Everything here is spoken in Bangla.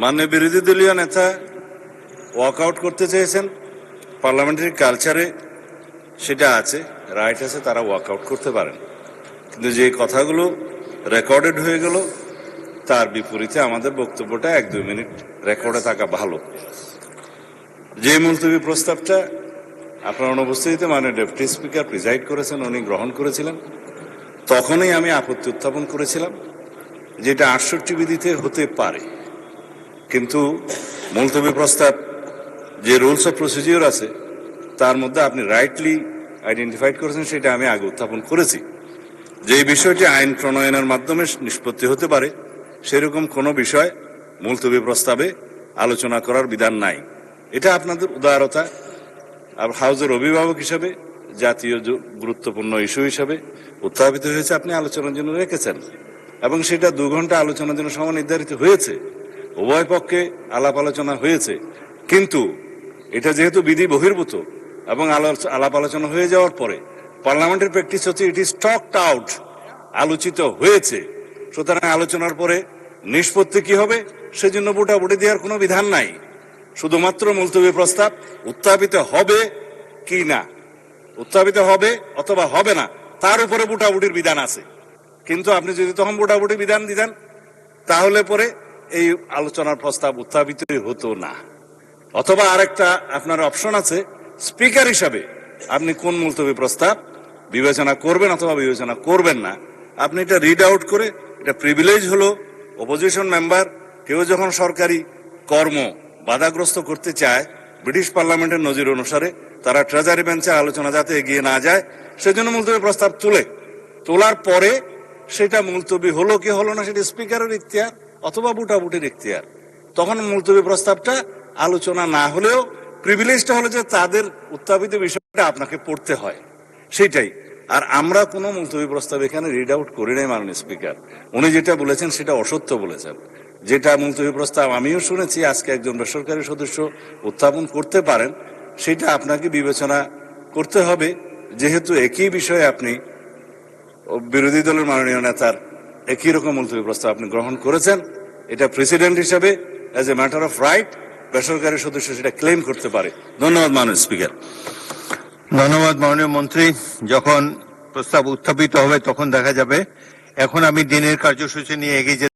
মাননীয় বিরোধী দলীয় নেতা ওয়াকআউট করতে চেয়েছেন, পার্লামেন্টারি কালচারে সেটা আছে, রাইট আছে, তারা ওয়াকআউট করতে পারেন। কিন্তু যে কথাগুলো রেকর্ডেড হয়ে গেল তার বিপরীতে আমাদের বক্তব্যটা 1-2 মিনিট রেকর্ডে থাকা ভালো। যে মুলতবি প্রস্তাবটা আপনার অনুপস্থিতিতে মাননীয় ডেপুটি স্পিকার প্রিজাইড করেছেন, উনি গ্রহণ করেছিলেন, তখনই আমি আপত্তি উত্থাপন করেছিলাম যেটা 68 বিধিতে হতে পারে, কিন্তু মুলতবি প্রস্তাব যে রুলস অফ প্রসিডিওর আছে তার মধ্যে আপনি রাইটলি আইডেন্টিফাইড করেছেন, সেটা আমি আগে উত্থাপন করেছি। যে বিষয়টি আইন প্রণয়নের মাধ্যমে নিষ্পত্তি হতে পারে সেরকম কোনো বিষয় মুলতবি প্রস্তাবে আলোচনা করার বিধান নাই। এটা আপনাদের উদারতা, হাউজের অভিভাবক হিসাবে জাতীয় গুরুত্বপূর্ণ ইস্যু হিসাবে উত্থাপিত হয়েছে, আপনি আলোচনার জন্য রেখেছেন এবং সেটা 2 ঘন্টা আলোচনার জন্য সময় নির্ধারিত হয়েছে, উভয় পক্ষে আলাপ আলোচনা হয়েছে। কিন্তু এটা যেহেতু বিধি বহির্ভূত এবং আলাপ আলোচনা হয়ে যাওয়ার পরে পার্লামেন্টের প্র্যাকটিস হচ্ছে ইট ইজ টকড আউট, আলোচিত হয়েছে, সুতরাং আলোচনার পরে নিষ্পত্তি কি হবে সেজন্য ভোটাভুটি দেওয়ার কোনো বিধান নাই। শুধুমাত্র মুলতবি প্রস্তাব উত্থাপিত হবে কি না, উত্থাপিত হবে অথবা হবে না তার উপরে ভোটাভুটির বিধান আছে। কিন্তু আপনি যদি তখন ভোটাভুটি বিধান দিতেন তাহলে পরে এই আলোচনার প্রস্তাব উত্থাপিতই হতো না। অথবা আরেকটা আপনার অপশন আছে, স্পিকার হিসাবে আপনি কোন মুলতবি প্রস্তাব বিবেচনা করবেন অথবা বিবেচনা করবেন না, আপনি এটা রিড আউট করে, এটা প্রিভিলেজ হলো অপোজিশন মেম্বার কেউ যখন সরকারি কর্ম বাধাগ্রস্ত করতে চায়, ব্রিটিশ পার্লামেন্টের নজির অনুসারে তারা ট্রেজারি বেঞ্চে আলোচনা যাতে এগিয়ে না যায় সেজন্য মুলতবি প্রস্তাব তোলার পরে সেটা মুলতবি হলো কি হলো না সেটা স্পিকারের ইখতিয়ার অথবা ভোটাভুটির ইখতিয়ার। তখন মুলতবি প্রস্তাবটা আলোচনা না হলেও প্রিভিলেজটা হলো যে তাদের উত্থাপিত বিষয়টা আপনাকে পড়তে হয়, সেটাই। আর আমরা কোনো মুলতবি প্রস্তাব এখানে রিড আউট করি নাই মাননীয় স্পিকার। উনি যেটা বলেছেন সেটা অসত্য বলেছেন। যেটা মুলতবি প্রস্তাব আমিও শুনেছি আজকে একজন বেসরকারি সদস্য উত্থাপন করতে পারেন, সেটা আপনাকে বিবেচনা করতে হবে, যেহেতু একই বিষয়ে আপনি বিরোধী দলের মাননীয় নেতার একই রকম মুলতবি প্রস্তাব আপনি গ্রহণ করেছেন। এটা প্রেসিডেন্ট হিসাবে as a matter of right বেসরকারি সদস্য সেটা ক্লেম করতে পারে। ধন্যবাদ মাননীয় স্পিকার। ধন্যবাদ মাননীয় মন্ত্রী। যখন প্রস্তাব উত্থাপিত হবে তখন দেখা যাবে। এখন আমি দিনের কার্যসূচি নিয়ে এগিয়ে